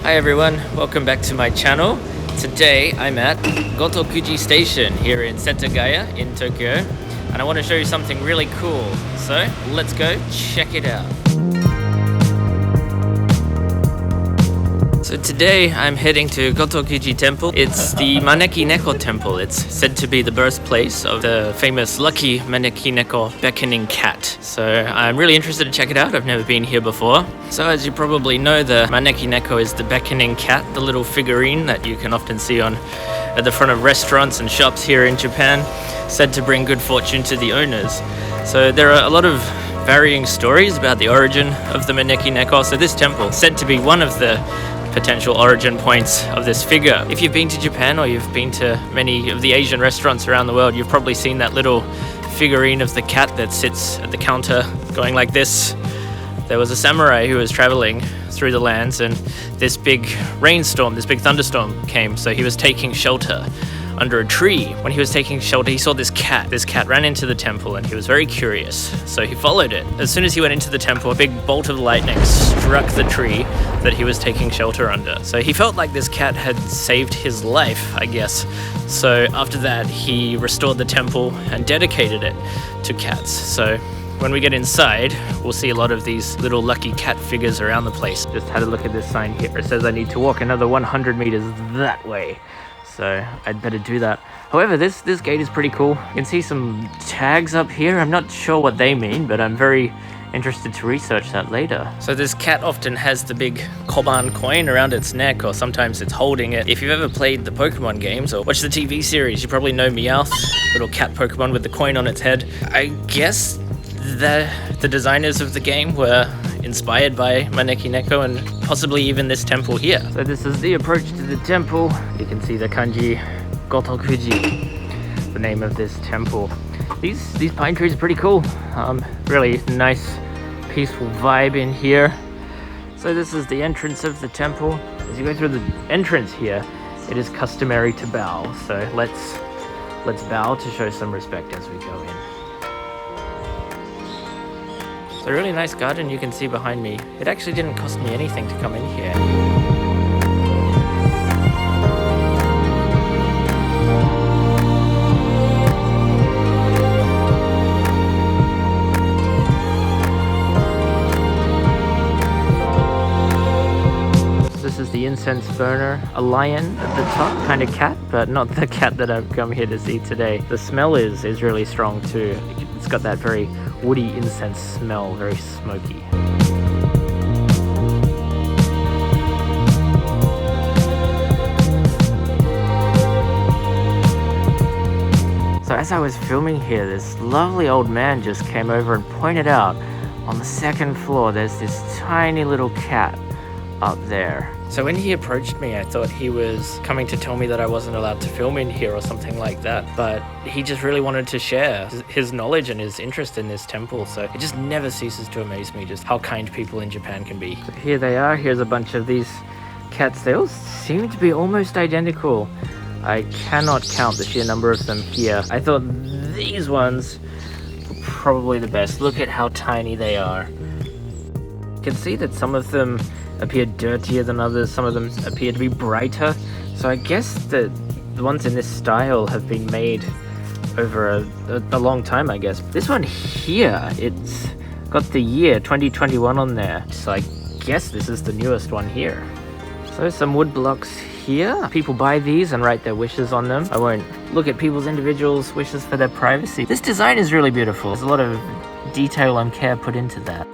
Hi everyone, welcome back to my channel. Today I'm at Gōtokuji Station here in Setagaya in Tokyo, and I want to show you something really cool. So let's go check it out. So today I'm heading to Gōtokuji Temple. It's the Maneki Neko Temple. It's said to be the birthplace of the famous lucky Maneki Neko beckoning cat. So I'm really interested to check it out. I've never been here before. So as you probably know, the Maneki Neko is the beckoning cat, the little figurine that you can often see at the front of restaurants and shops here in Japan, said to bring good fortune to the owners. So there are a lot of varying stories about the origin of the Maneki Neko. So this temple is said to be one of the potential origin points of this figure. If you've been to Japan or you've been to many of the Asian restaurants around the world, you've probably seen that little figurine of the cat that sits at the counter going like this. There was a samurai who was traveling through the lands, and this big rainstorm, this big thunderstorm came, so he was taking shelter under a tree. When he was taking shelter, he saw this cat. This cat ran into the temple, and he was very curious, so he followed it. As soon as he went into the temple, a big bolt of lightning struck the tree that he was taking shelter under. So he felt like this cat had saved his life, I guess. So after that, he restored the temple and dedicated it to cats. So when we get inside, we'll see a lot of these little lucky cat figures around the place. Just had a look at this sign here. It says I need to walk another 100 meters that way. So I'd better do that. However, this gate is pretty cool. You can see some tags up here. I'm not sure what they mean, but I'm very interested to research that later. So this cat often has the big koban coin around its neck, or sometimes it's holding it. If you've ever played the Pokemon games or watched the TV series, you probably know Meowth, little cat Pokemon with the coin on its head. I guess the designers of the game were inspired by Maneki Neko and possibly even this temple here. So this is the approach to the temple. You can see the kanji Gōtokuji, the name of this temple. These pine trees are pretty cool. Really nice, peaceful vibe in here. So this is the entrance of the temple. As you go through the entrance here, it is customary to bow. So let's bow to show some respect as we go in. So a really nice garden you can see behind me. It actually didn't cost me anything to come in here. This is the incense burner, a lion at the top, kind of cat, but not the cat that I've come here to see today. The smell is really strong too. It's got that very woody incense smell, very smoky. So as I was filming here, this lovely old man just came over and pointed out on the second floor there's this tiny little cat up there. So when he approached me, I thought he was coming to tell me that I wasn't allowed to film in here or something like that, but he just really wanted to share his knowledge and his interest in this temple. So it just never ceases to amaze me just how kind people in Japan can be. So here they are. Here's a bunch of these cats. They all seem to be almost identical. I cannot count the sheer number of them here. I thought these ones were probably the best. Look at how tiny they are. You can see that some of them appear dirtier than others, some of them appear to be brighter. So I guess that the ones in this style have been made over a long time, I guess. This one here, it's got the year 2021 on there, so I guess this is the newest one here. So some wood blocks here. People buy these and write their wishes on them. I won't look at people's individual wishes for their privacy. This design is really beautiful. There's a lot of detail and care put into that.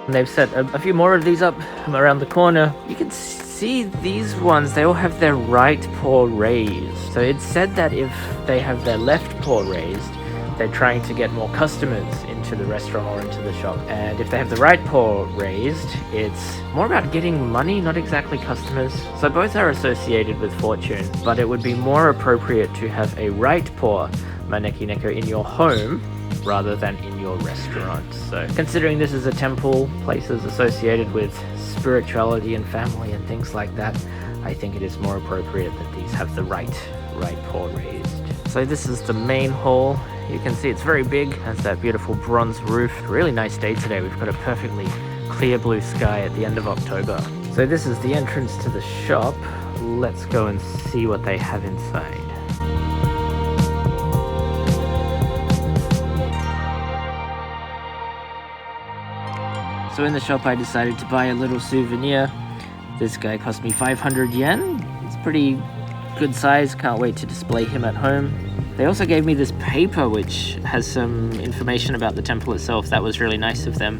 And they've set a few more of these up around the corner. You can see these ones, they all have their right paw raised. So it's said that if they have their left paw raised, they're trying to get more customers into the restaurant or into the shop. And if they have the right paw raised, it's more about getting money, not exactly customers. So both are associated with fortune, but it would be more appropriate to have a right paw Maneki Neko in your home rather than in your restaurant. So considering this is a temple, places associated with spirituality and family and things like that, I think it is more appropriate that these have the right paw raised. So this is the main hall. You can see it's very big, has that beautiful bronze roof. Really nice day today. We've got a perfectly clear blue sky at the end of October. So this is the entrance to the shop. Let's go and see what they have inside. So in the shop I decided to buy a little souvenir. This guy cost me 500 yen. It's pretty good size, can't wait to display him at home. They also gave me this paper which has some information about the temple itself. That was really nice of them.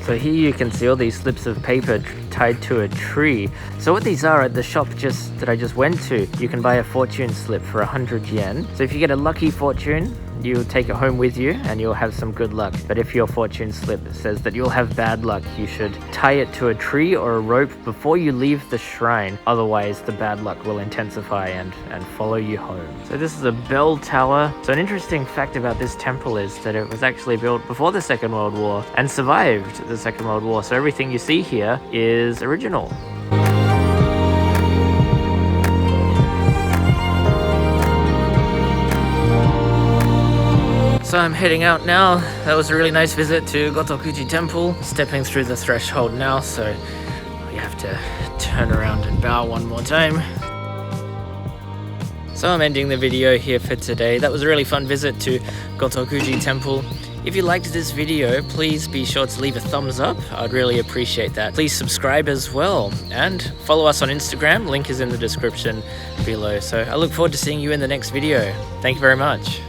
So here you can see all these slips of paper tied to a tree. So what these are, at the shop that I just went to, you can buy a fortune slip for 100 yen. So if you get a lucky fortune, you take it home with you and you'll have some good luck. But if your fortune slip says that you'll have bad luck, you should tie it to a tree or a rope before you leave the shrine. Otherwise, the bad luck will intensify and follow you home. So this is a bell tower. So an interesting fact about this temple is that it was actually built before the Second World War and survived the Second World War. So everything you see here is original. So I'm heading out now. That was a really nice visit to Gōtokuji Temple. Stepping through the threshold now, so we have to turn around and bow one more time. So I'm ending the video here for today. That was a really fun visit to Gōtokuji Temple. If you liked this video, please be sure to leave a thumbs up. I'd really appreciate that. Please subscribe as well and follow us on Instagram. Link is in the description below. So I look forward to seeing you in the next video. Thank you very much.